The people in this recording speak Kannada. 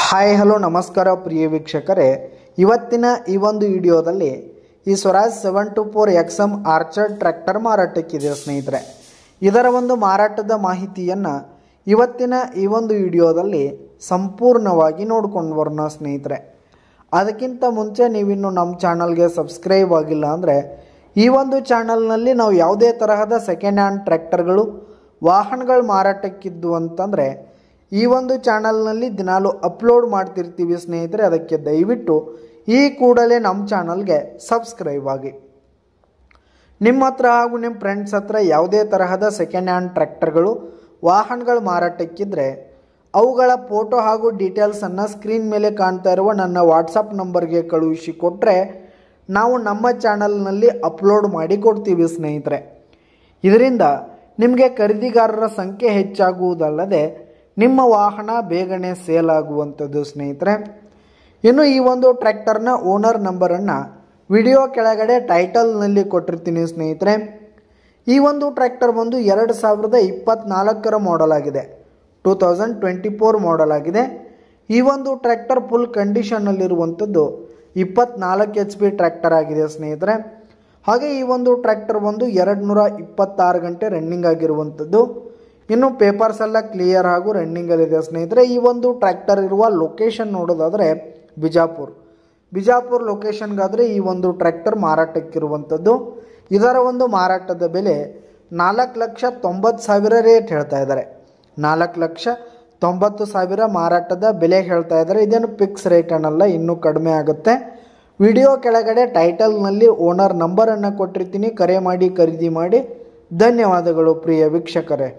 ಹಾಯ್ ಹಲೋ ನಮಸ್ಕಾರ ಪ್ರಿಯ ವೀಕ್ಷಕರೇ, ಇವತ್ತಿನ ಈ ಒಂದು ವಿಡಿಯೋದಲ್ಲಿ ಈ ಸ್ವರಾಜ್ 724 XM ಆರ್ಚರ್ ಟ್ರ್ಯಾಕ್ಟರ್ ಮಾರಾಟಕ್ಕಿದೆ ಸ್ನೇಹಿತರೆ. ಇದರ ಒಂದು ಮಾರಾಟದ ಮಾಹಿತಿಯನ್ನು ಇವತ್ತಿನ ಈ ಒಂದು ವಿಡಿಯೋದಲ್ಲಿ ಸಂಪೂರ್ಣವಾಗಿ ನೋಡ್ಕೊಂಡು ಬರೋಣ ಸ್ನೇಹಿತರೆ. ಅದಕ್ಕಿಂತ ಮುಂಚೆ ನೀವಿನ್ನು ನಮ್ಮ ಚಾನಲ್ಗೆ ಸಬ್ಸ್ಕ್ರೈಬ್ ಆಗಿಲ್ಲ ಅಂದರೆ ಈ ಒಂದು ಚಾನಲ್ನಲ್ಲಿ ನಾವು ಯಾವುದೇ ತರಹದ ಸೆಕೆಂಡ್ ಹ್ಯಾಂಡ್ ಟ್ರ್ಯಾಕ್ಟರ್ಗಳು ವಾಹನಗಳು ಮಾರಾಟಕ್ಕಿದ್ದು ಅಂತಂದರೆ ಈ ಒಂದು ಚಾನಲ್ನಲ್ಲಿ ದಿನಾಲು ಅಪ್ಲೋಡ್ ಮಾಡ್ತಿರ್ತೀವಿ ಸ್ನೇಹಿತರೆ. ಅದಕ್ಕೆ ದಯವಿಟ್ಟು ಈ ಕೂಡಲೇ ನಮ್ಮ ಚಾನಲ್ಗೆ ಸಬ್ಸ್ಕ್ರೈಬ್ ಆಗಿ. ನಿಮ್ಮ ಹತ್ರ ಹಾಗೂ ನಿಮ್ಮ ಫ್ರೆಂಡ್ಸ್ ಹತ್ರ ಯಾವುದೇ ತರಹದ ಸೆಕೆಂಡ್ ಹ್ಯಾಂಡ್ ಟ್ರ್ಯಾಕ್ಟರ್ಗಳು ವಾಹನಗಳು ಮಾರಾಟಕ್ಕಿದ್ರೆ ಅವುಗಳ ಫೋಟೋ ಹಾಗೂ ಡೀಟೇಲ್ಸನ್ನು ಸ್ಕ್ರೀನ್ ಮೇಲೆ ಕಾಣ್ತಾ ಇರುವ ನನ್ನ ವಾಟ್ಸಪ್ ನಂಬರ್ಗೆ ಕಳುಹಿಸಿ ಕೊಟ್ಟರೆ ನಾವು ನಮ್ಮ ಚಾನಲ್ನಲ್ಲಿ ಅಪ್ಲೋಡ್ ಮಾಡಿ ಕೊಡ್ತೀವಿ ಸ್ನೇಹಿತರೆ. ಇದರಿಂದ ನಿಮಗೆ ಖರೀದಿಗಾರರ ಸಂಖ್ಯೆ ಹೆಚ್ಚಾಗುವುದಲ್ಲದೆ ನಿಮ್ಮ ವಾಹನ ಬೇಗನೆ ಸೇಲ್ ಆಗುವಂಥದ್ದು ಸ್ನೇಹಿತರೆ. ಇನ್ನು ಈ ಒಂದು ಟ್ರ್ಯಾಕ್ಟರ್ನ ಓನರ್ ನಂಬರನ್ನು ವಿಡಿಯೋ ಕೆಳಗಡೆ ಟೈಟಲ್ನಲ್ಲಿ ಕೊಟ್ಟಿರ್ತೀನಿ ಸ್ನೇಹಿತರೆ. ಈ ಒಂದು ಟ್ರ್ಯಾಕ್ಟರ್ ಬಂದು 2024 ಮಾಡೆಲ್ ಆಗಿದೆ, 2024 ಮಾಡೆಲ್ ಆಗಿದೆ. ಈ ಒಂದು ಟ್ರ್ಯಾಕ್ಟರ್ ಫುಲ್ ಕಂಡೀಷನ್ನಲ್ಲಿರುವಂಥದ್ದು 24 HP ಟ್ರ್ಯಾಕ್ಟರ್ ಆಗಿದೆ ಸ್ನೇಹಿತರೆ. ಹಾಗೆ ಈ ಒಂದು ಟ್ರ್ಯಾಕ್ಟರ್ ಬಂದು 226 ಗಂಟೆ ರನ್ನಿಂಗ್ ಆಗಿರುವಂಥದ್ದು. ಇನ್ನು ಪೇಪರ್ಸ್ ಎಲ್ಲ ಕ್ಲಿಯರ್ ಹಾಗೂ ರನ್ನಿಂಗಲ್ಲಿದೆ ಸ್ನೇಹಿತರೆ. ಈ ಒಂದು ಟ್ರ್ಯಾಕ್ಟರ್ ಇರುವ ಲೊಕೇಶನ್ ನೋಡೋದಾದರೆ ಬಿಜಾಪುರ್ ಲೊಕೇಶನ್ಗಾದರೆ ಈ ಒಂದು ಟ್ರ್ಯಾಕ್ಟರ್ ಮಾರಾಟಕ್ಕಿರುವಂಥದ್ದು. ಇದರ ಒಂದು ಮಾರಾಟದ ಬೆಲೆ 4,90,000 ರೇಟ್ ಹೇಳ್ತಾ ಇದ್ದಾರೆ. 4,90,000 ಮಾರಾಟದ ಬೆಲೆ ಹೇಳ್ತಾ ಇದ್ದಾರೆ. ಇದೇನು ಫಿಕ್ಸ್ ರೇಟ್ ಅನ್ನಲ್ಲ, ಇನ್ನೂ ಕಡಿಮೆ ಆಗುತ್ತೆ. ವಿಡಿಯೋ ಕೆಳಗಡೆ ಟೈಟಲ್ನಲ್ಲಿ ಓನರ್ ನಂಬರನ್ನು ಕೊಟ್ಟಿರ್ತೀನಿ, ಕರೆ ಮಾಡಿ ಖರೀದಿ ಮಾಡಿ. ಧನ್ಯವಾದಗಳು ಪ್ರಿಯ ವೀಕ್ಷಕರೇ.